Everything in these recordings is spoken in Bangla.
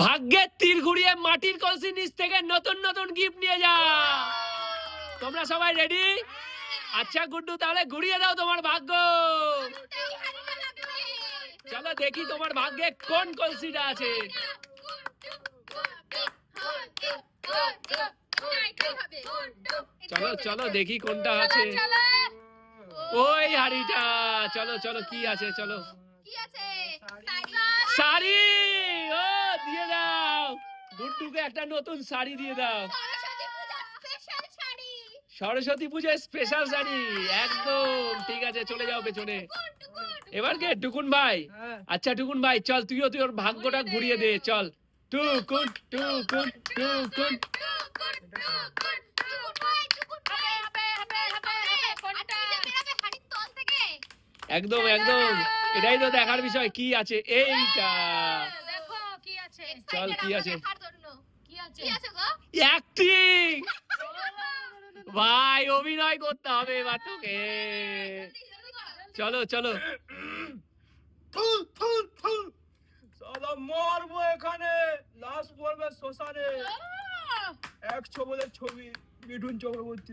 ভাগ্যের তীর ঘুরিয়ে মাটির কলসির নিচ থেকে নতুন নতুন গিফট নিয়ে যাও। তোমরা সবাই রেডি? আচ্ছা গুড্ডু, তাহলে ঘুরিয়ে দাও তোমার ভাগ্য। চলো দেখি তোমার ভাগ্যে কোন কলসিটা আছে। চলো চলো দেখি কোনটা আছে। ওই হাড়িটা। চলো চলো কি আছে, চলো। শাড়ি। ও দিয়ে দাও গুড্ডুকে একটা নতুন শাড়ি দিয়ে দাও। সরস্বতী পূজার স্পেশাল শাড়ি, একদম ঠিক আছে। চলে যাও পেছনে। এবার কে? টুকুন ভাই। আচ্ছা টুকুন ভাই, চল তুইও তোর ভাগ্যটা ঘুরিয়ে দে। চল টুকুন টুকুন টুকুন। একদম একদম, এটাই তো দেখার বিষয় কি আছে। এইটা চল কি আছে। অ্যাক্টিং ভাই, অভিনয় করতে হবে এবার তোকে। চলো চলো। সালা মারবো এখানে, লাশ পড়বে শ্মশানে। এক ছবলের ছবি, মিঠুন চক্রবর্তী।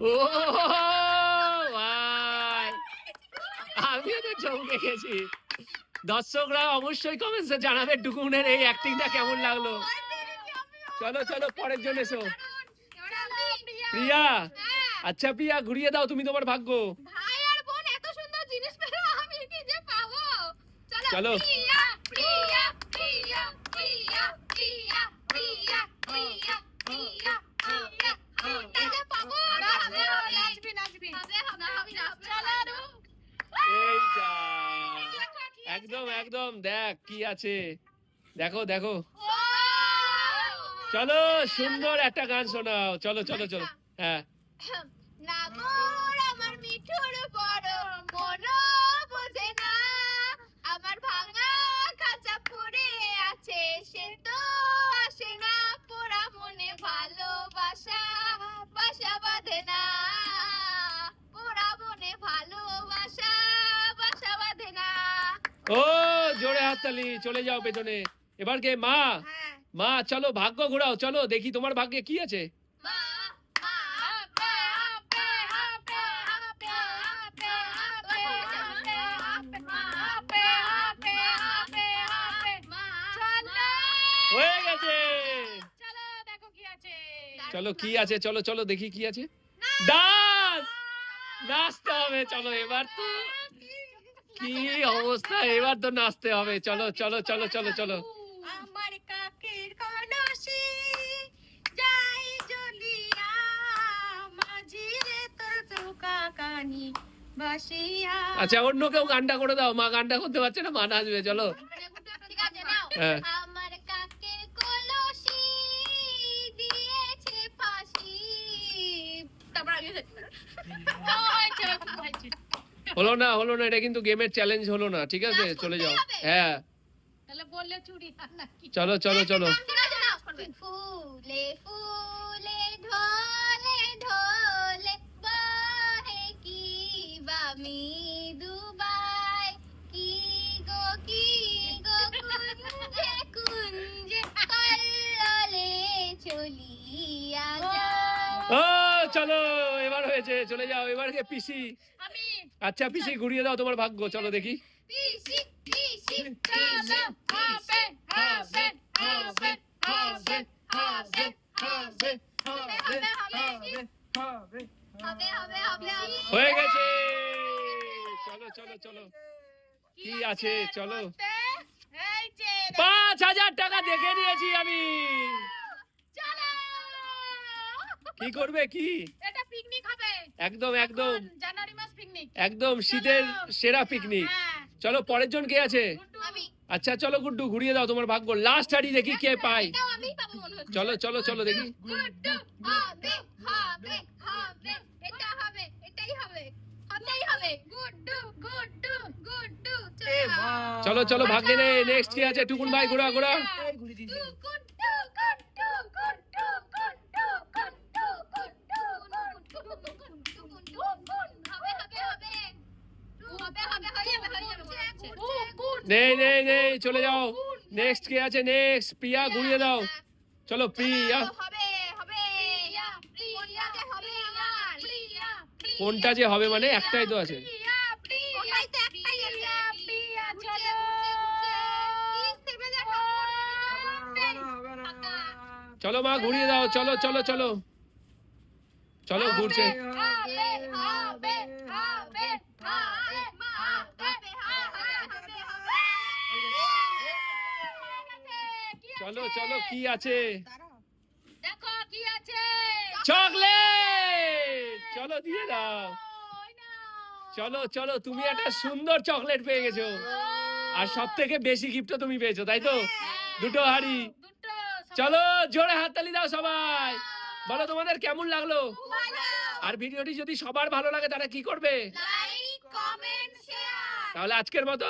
ও ভাই, আমিও তো চমকে গেছি। দর্শকরা অবশ্যই কমেন্টসে জানাবে টুকুনের এই অ্যাক্টিংটা কেমন লাগলো। চলো চলো পরের জন এসো। প্রিয়া। আচ্ছা প্রিয়া, ঘুরিয়ে দাও তুমি তোমার ভাগ্য। ভাই আর বোন এত সুন্দর জিনিস পেলো, আমি কি যে পাবো। চলো। প্রিয়া প্রিয়া প্রিয়া প্রিয়া প্রিয়া প্রিয়া প্রিয়া প্রিয়া কি যে পাবো। নাচবি নাচবি হবে হবে চলো। এইটা একদম একদম, দেখ কি আছে, দেখো দেখো। চলো সুন্দর একটা গান শোনাও। চলো চলো চলো। হ্যাঁ। নাগর আমার মিঠুর বড় মন বোঝে না, আমার ভাঙা খাঁচা পড়ে আছে সে তো আসে না, পোড়া মনে ভালোবাসা বাসা বাঁধে না, পোড়া মনে ভালোবাসা বাসা বাঁধে না। ও জোরে হাততালি। চলে যাও পেছনে। এবার কে? মা। মা চলো ভাগ্য ঘোরাও। চলো দেখি তোমার ভাগ্যে কি আছে। হয়ে গেছে। চলো কি আছে, চলো চলো দেখি কি আছে। ডান্স, নাচতে হবে। চলো এবার তো কি অবস্থা, এবার তো নাচতে হবে। চলো চলো চলো চলো চলো। আমার কাকের কলসি যাই জ্বলিয়া, মাঝি রে তোর চৌকা কানি বাসিয়া। আচ্ছা অন্য কেউ গানটা করে দাও। মা গানটা করতে পারছে না, মা নাচবে। চলো। ঠিক আছে নাও। হ্যাঁ। আমার কাকের কলসি দিয়েছে ফাঁসি। তারপর আগে হলো না হলো না, এটা কিন্তু গেমের চ্যালেঞ্জ হলো না। ঠিক আছে চলে যাও। হ্যাঁ তাহলে বললে চুরি নাকি। চলো চলো চলো। ফুলে ফুলে ঢলে ঢলে বাহে কি বামি দুবাই, কি গো কুঞ্জে কুঞ্জে কল্লোলে চলিয়া যায়। ও চলো এবার হয়েছে। চলে যাও। এবার কে? পিসি। আমি আচ্ছা পিসি ঘুরিয়ে দাও তোমার ভাগ্য। চলো দেখি। পিসি পিসি চলো হবে হবে হবে হবে হবে হবে হয়ে গেছে। চলো চলো চলো কি আছে। চলো 5,000 টাকা দেখে নিয়েছি আমি। কি করবে কি? এটা পিকনিক হবে। একদম একদম জানুয়ারি মাস পিকনিক। একদম শীতের সেরা পিকনিক। চলো পরের জন কে আছে? আমি। আচ্ছা চলো গুড্ডু ঘুরিয়ে দাও তোমার ভাগ্য। লাস্ট হাড়ি দেখি কে পায়। এটাও আমি পাবো মনে হচ্ছে। চলো চলো চলো দেখি। গুড্ডু হবে হবে হবে, এটা হবে এটাই হবে হতেই হবে। গুড্ডু গুড্ডু গুড্ডু চলো চলো ভাগ্যে নে। নেক্সট কি আছে? টুকুন ভাই ঘোরা ঘোরা। গুড্ডু গুড্ডু গুড্ডু গুড্ডু গুড্ডু গুড্ডু হবে হবে হবে হবে হবে হয়ে যাবে হয়ে যাবে। নেই নেই নেই, চলে যাও। নেক্সট কে আছে? নেক্সট প্রিয়া, ঘুরিয়ে দাও। চলো প্রিয়া, হবে হবে প্রিয়া যে হবে আমার প্রিয়া কোনটা যে হবে মানে একটাই তো আছে। ওটাই তো একটাই আছে প্রিয়া চলো প্লিজ থেমে যা চলো মা ঘুরিয়ে দাও, চলো চলো চলো চলো, ঘুরছে। হবে হবে হবে হবে হবে হবে চলো চলো, কি আছে? দেখো কি আছে চকলেট, চলো দিয়ে দাও। চলো চলো, তুমি একটা সুন্দর চকলেট পেয়ে গেছো, আর সব থেকে বেশি গিফটও তুমি পেয়েছো, তাই তো? দুটো হাড়ি। চলো জোরে হাততালি দাও সবাই, বলো তোমাদের কেমন লাগলো। আর ভিডিওটি যদি সবার ভালো লাগে তারা কি করবে? লাইক কমেন্ট শেয়ার তাহলে আজকের মতো